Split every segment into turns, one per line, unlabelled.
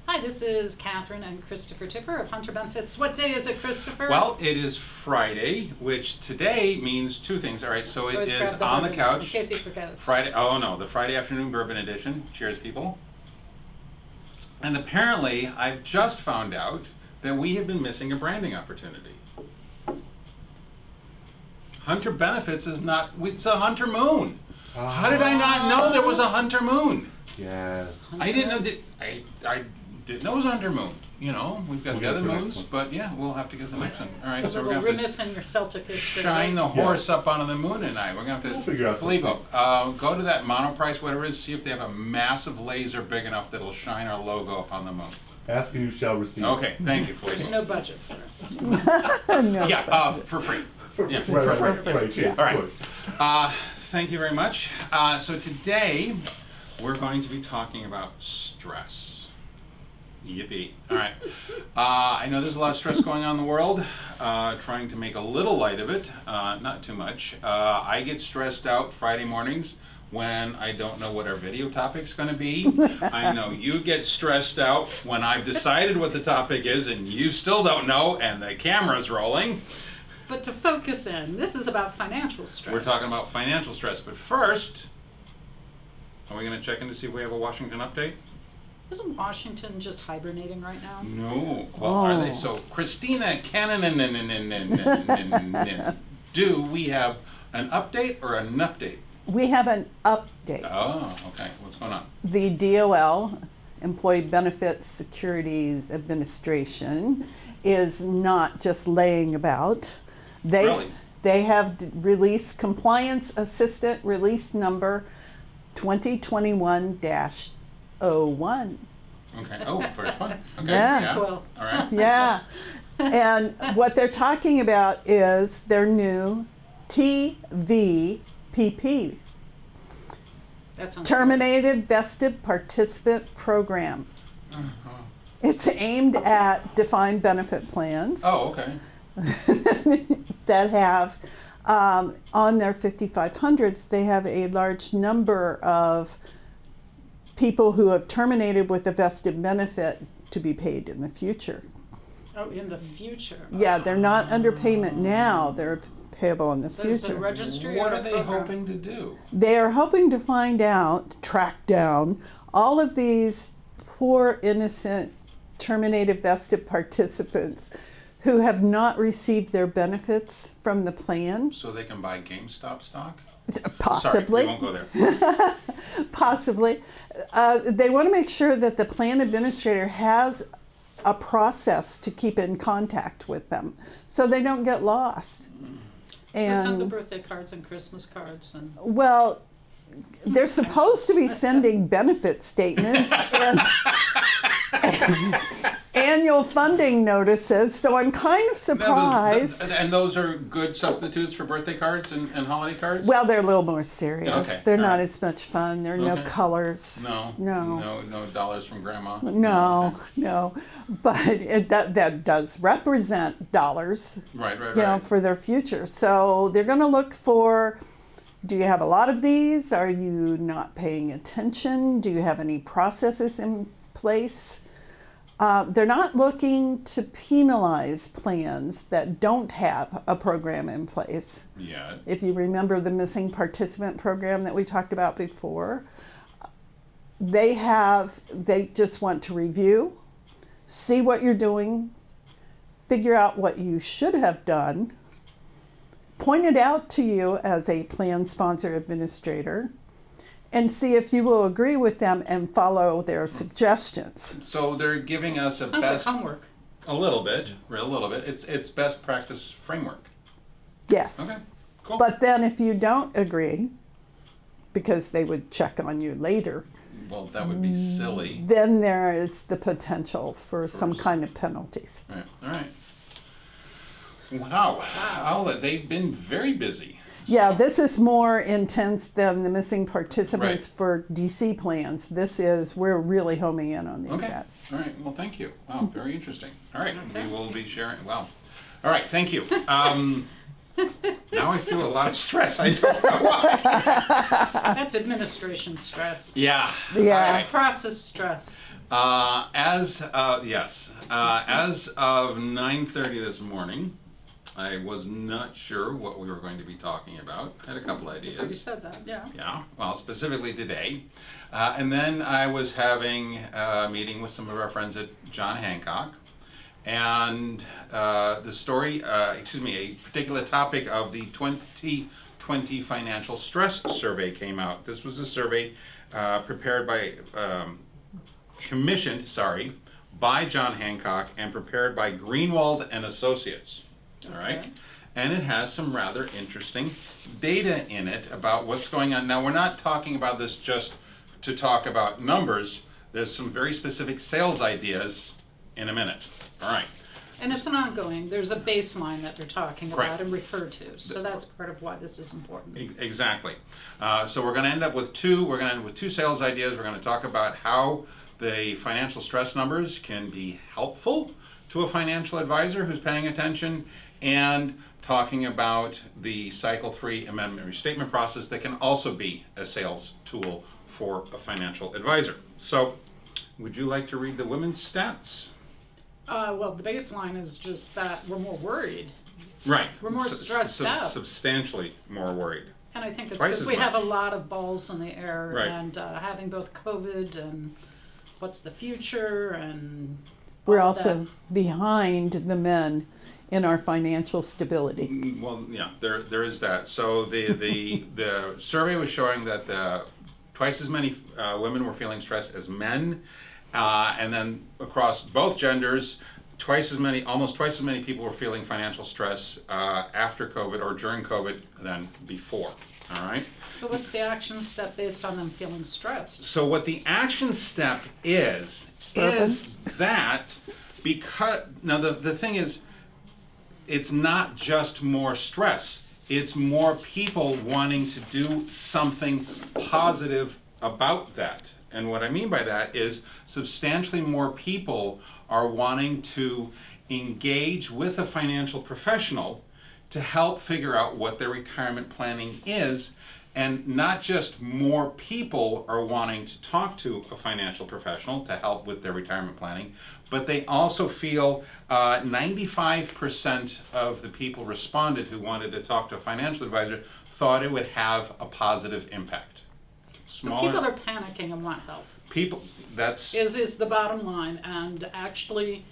Hi, this is Katherine and Christopher Tipper of Hunter Benefits. What day is it, Christopher?
Well, it is Friday, which today means two things. All right, so it
Always
is
grab the
on the
bourbon,
couch.
in case you forget.
Friday. Oh no, the Friday afternoon bourbon edition. Cheers, people. And apparently, I've just found out that we have been missing a branding opportunity. Hunter Benefits is not. It's a Hunter Moon. How did I not know there was a Hunter Moon?
Yes.
I didn't know. I didn't know it was Hunter Moon. You know, we've got the other moons, but yeah, we'll have to get the next one. All right, so we're gonna
remiss in your Celtic history.
shine the horse up onto the moon tonight. We're gonna have to
figure out
Felipe, go to that Monoprice, whatever it is, see if they have a massive laser big enough that'll shine our logo up on the moon.
Ask and you shall receive.
Okay, thank you, Felipe.
There's no budget for it.
No.
Yeah, for free. Yeah,
Right, yes,
All right.
of course.
Thank you very much. So today we're going to be talking about stress. Yippee. All right. I know there's a lot of stress going on in the world. Trying to make a little light of it, not too much. I get stressed out Friday mornings when I don't know what our video topic's going to be. I know you get stressed out when I've decided what the topic is and you still don't know and the camera's rolling.
But to focus in, this is about financial stress.
We're talking about financial stress, but first, are we going to check in to see if we have a Washington update?
Isn't Washington just hibernating right now?
No. Well, are they? So, Christina Cannon, do we have an update or an update?
We have an update.
Oh, okay. What's going on?
The DOL, Employee Benefits Securities Administration, is not just laying about.
Really?
They have released Compliance Assistant Release Number 2021-01.
Okay. Oh, first one. Okay.
Yeah.
Cool.
All right.
Yeah. And what they're talking about is their new TVPP,
That sounds
Terminated Vested Participant Program. It's aimed at defined benefit plans
Oh, okay.
that have, on their 5500s, they have a large number of people who have terminated with a vested benefit to be paid in the future.
Oh, in the future.
Yeah, they're not under payment now, they're payable in the
So is it a
future.
registry
What
or
are
a
they
program?
hoping to do?
They are hoping to find out, track down, all of these poor, innocent, terminated vested participants who have not received their benefits from the plan.
So they can buy GameStop stock?
Possibly.
Sorry, we won't go there.
Possibly. They want to make sure that the plan administrator has a process to keep in contact with them so they don't get lost.
They send the
And,
birthday cards and Christmas cards and
well, they're supposed to be sending benefit statements and annual funding notices, so I'm kind of surprised.
And those are good substitutes for birthday cards and holiday cards?
Well, they're a little more serious.
Okay,
They're
all
not
right.
as much fun. There are no
Okay.
colors.
No dollars from grandma.
No. But that does represent dollars,
Right.
you know, for their future. So they're going to look for, do you have a lot of these? Are you not paying attention? Do you have any processes in place? They're not looking to penalize plans that don't have a program in place.
Yeah.
If you remember the missing participant program that we talked about before, they just want to review, see what you're doing, figure out what you should have done, point it out to you as a plan sponsor administrator, and see if you will agree with them and follow their suggestions.
So they're giving us a
sounds
best,
like homework.
a little bit. It's best practice framework.
Yes.
Okay, cool.
But then if you don't agree, because they would check on you later,
Well, that would be silly.
then there is the potential for some kind of penalties.
All right. Wow. They've been very busy.
Yeah, this is more intense than the missing participants
Right.
for DC plans. We're really homing in on these
Okay.
guys.
All right. Well, thank you. Wow, very interesting. All right. We will be sharing. Wow. All right. Thank you. Now I feel a lot of stress. I don't know why.
That's administration stress.
Yeah.
Yeah.
It's process stress.
As of 9:30 this morning, I was not sure what we were going to be talking about. I had a couple
You
ideas.
said that, yeah.
Yeah, well, specifically today. And then I was having a meeting with some of our friends at John Hancock. And a particular topic of the 2020 Financial Stress Survey came out. This was a survey commissioned by John Hancock and prepared by Greenwald and Associates. All right.
Okay.
And it has some rather interesting data in it about what's going on. Now, we're not talking about this just to talk about numbers. There's some very specific sales ideas in a minute. All right.
And it's an ongoing, there's a baseline that they're talking about
Right.
and refer to, so that's part of why this is important.
Exactly. So we're going to end up with two sales ideas. We're going to talk about how the financial stress numbers can be helpful to a financial advisor who's paying attention, and talking about the Cycle 3 amendment restatement process that can also be a sales tool for a financial advisor. So, would you like to read the women's stats?
Well, the baseline is just that we're more worried,
Right.
We're more stressed out.
Substantially more worried.
and I think it's
Twice
because
as
we have a
much.
lot of balls in the air,
Right.
and having both COVID and what's the future, and
We're
all of
also behind the men in our financial stability.
Well, yeah, there is that. So the survey was showing that twice as many women were feeling stress as men, and then across both genders, almost twice as many people were feeling financial stress after COVID or during COVID than before. All right.
So what's the action step based on them feeling stressed?
So what the action step is
Bourbon?
that because now the thing is, it's not just more stress. It's more people wanting to do something positive about that. And what I mean by that is substantially more people are wanting to engage with a financial professional to help figure out what their retirement planning is. And not just more people are wanting to talk to a financial professional to help with their retirement planning, but they also feel 95% of the people responded who wanted to talk to a financial advisor thought it would have a positive impact.
So people are panicking and want help.
That's
Is the bottom line, and actually,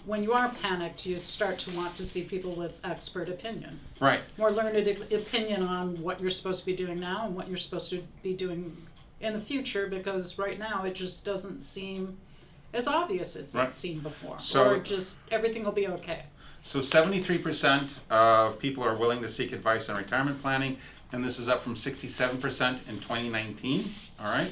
when you are panicked, you start to want to see people with expert opinion.
right.
More learned opinion on what you're supposed to be doing now and what you're supposed to be doing in the future, because right now it just doesn't seem as obvious as
Right.
it's seemed before.
So-
or just everything will be okay.
So 73% of people are willing to seek advice on retirement planning, and this is up from 67% in 2019. All right.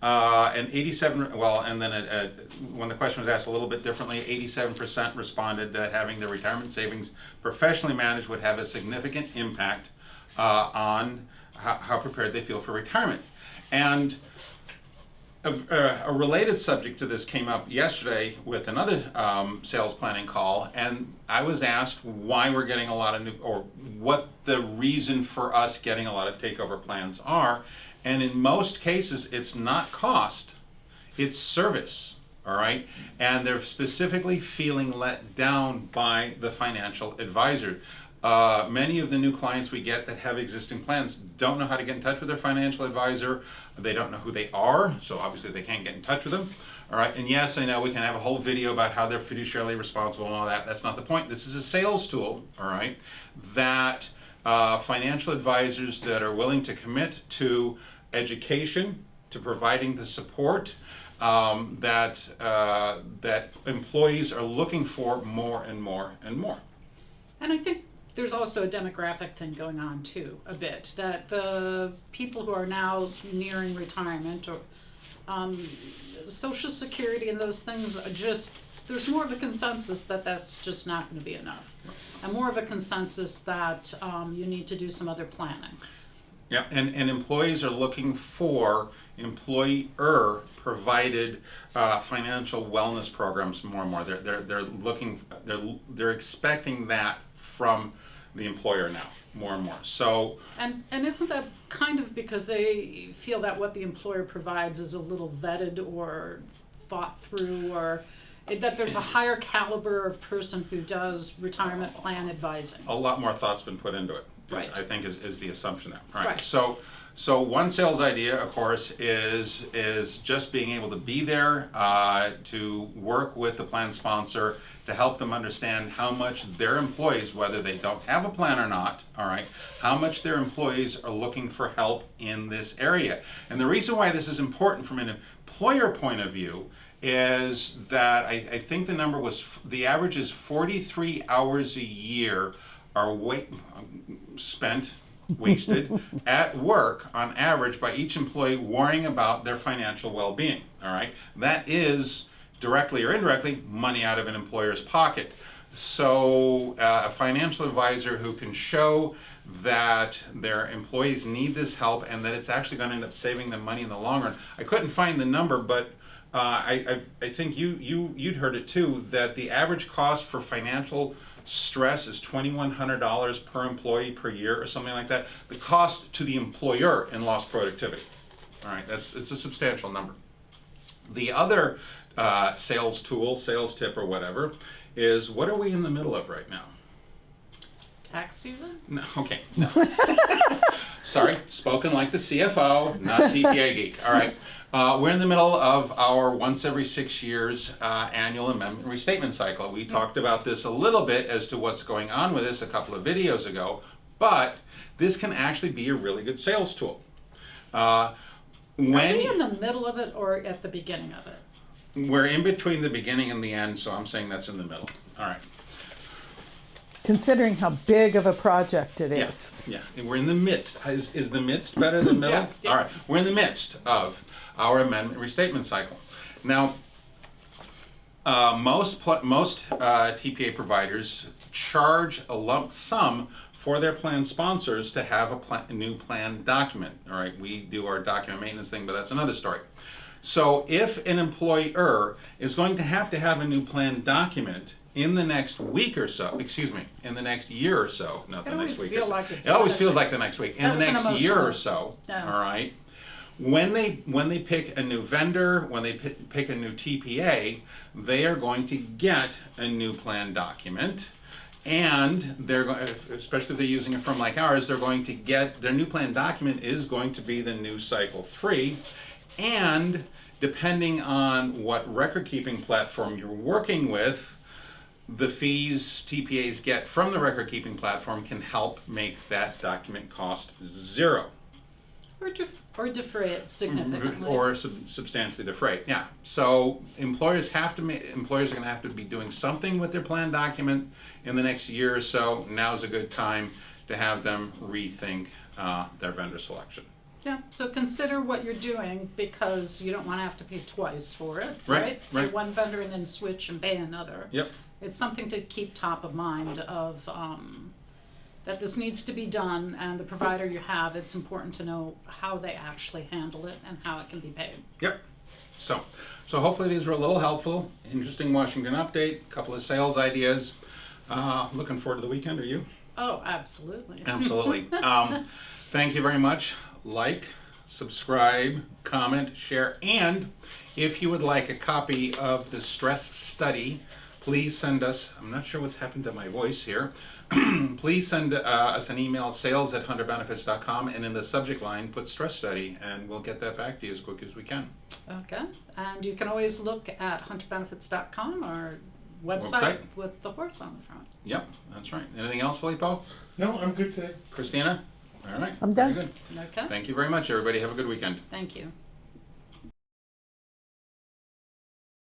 And 87. Well, and then when the question was asked a little bit differently, 87% responded that having their retirement savings professionally managed would have a significant impact on how prepared they feel for retirement. And a related subject to this came up yesterday with another sales planning call, and I was asked why we're getting a lot of or what the reason for us getting a lot of takeover plans are. And in most cases, it's not cost, it's service, all right? And they're specifically feeling let down by the financial advisor. Many of the new clients we get that have existing plans don't know how to get in touch with their financial advisor. They don't know who they are, so obviously they can't get in touch with them. All right, and yes, I know we can have a whole video about how they're fiduciarily responsible and all that. That's not the point. This is a sales tool, all right, that financial advisors that are willing to commit to education, to providing the support that employees are looking for more and more and more.
And I think there's also a demographic thing going on too, a bit, that the people who are now nearing retirement or Social Security and those things are just, there's more of a consensus that that's just not going to be enough. And more of a consensus that you need to do some other planning.
Yeah, and employees are looking for employer provided financial wellness programs more and more. They're expecting that from the employer now, more and more. So,
And isn't that kind of because they feel that what the employer provides is a little vetted or thought through, or that there's a higher caliber of person who does retirement plan advising?
a lot more thought's been put into it.
Right.
I think is the assumption there. All
Right.
So one sales idea, of course, is just being able to be there to work with the plan sponsor to help them understand how much their employees, whether they don't have a plan or not, all right, how much their employees are looking for help in this area. And the reason why this is important from an employer point of view is that I think the number was, the average is 43 hours a year are spent, wasted at work on average by each employee worrying about their financial well-being, all right? That is directly or indirectly money out of an employer's pocket. So a financial advisor who can show that their employees need this help and that it's actually going to end up saving them money in the long run. I couldn't find the number, but I think you'd heard it too, that the average cost for financial stress is $2,100 per employee per year or something like that. The cost to the employer in lost productivity. All right, it's a substantial number. The other sales tool, sales tip or whatever, is what are we in the middle of right now?
Tax season?
No, okay, no. Sorry, spoken like the CFO, not PPA geek. All right. We're in the middle of our once every 6 years annual amendment restatement cycle. We talked about this a little bit as to what's going on with this a couple of videos ago, but this can actually be a really good sales tool.
Are we in the middle of it or at the beginning of it?
We're in between the beginning and the end, so I'm saying that's in the middle. All right.
Considering how big of a project it is.
Yeah, and we're in the midst. Is the midst better than middle?
Yeah.
All right, we're in the midst of our amendment restatement cycle. Now, most TPA providers charge a lump sum for their plan sponsors to have a new plan document. All right, we do our document maintenance thing, but that's another story. So if an employer is going to have a new plan document in the next week or so, in the next year or so, not the next week. It always feels like the next week. In the next year or so, all right, when they pick a new vendor, when they pick a new TPA, they are going to get a new plan document. And they're going, especially if they're using a firm like ours, they're going to get their new plan document is going to be the new cycle 3. And depending on what record keeping platform you're working with, the fees TPAs get from the record keeping platform can help make that document cost 0.
Or defray it significantly.
Or substantially defray it, yeah. So employers are going to have to be doing something with their plan document in the next year or so. Now's a good time to have them rethink their vendor selection.
Yeah, so consider what you're doing because you don't want to have to pay twice for it,
Right.
Pay one vendor and then switch and pay another.
Yep.
It's something to keep top of mind of that this needs to be done, and the provider you have, it's important to know how they actually handle it and how it can be paid.
Yep. So hopefully these were a little helpful. Interesting Washington update, a couple of sales ideas. Looking forward to the weekend, are you?
Oh, absolutely.
Absolutely. Thank you very much. Like, subscribe, comment, share, and if you would like a copy of the stress study, please send us, I'm not sure what's happened to my voice here, please send us an email, sales@hunterbenefits.com, and in the subject line put stress study, and we'll get that back to you as quick as we can.
Okay, and you can always look at hunterbenefits.com, our website with the horse on the front.
Yep, that's right. Anything else, Filippo?
No, I'm good today.
Christina? All right.
I'm done.
Very good.
Okay,
Thank you very much, everybody. Have a good weekend.
thank you.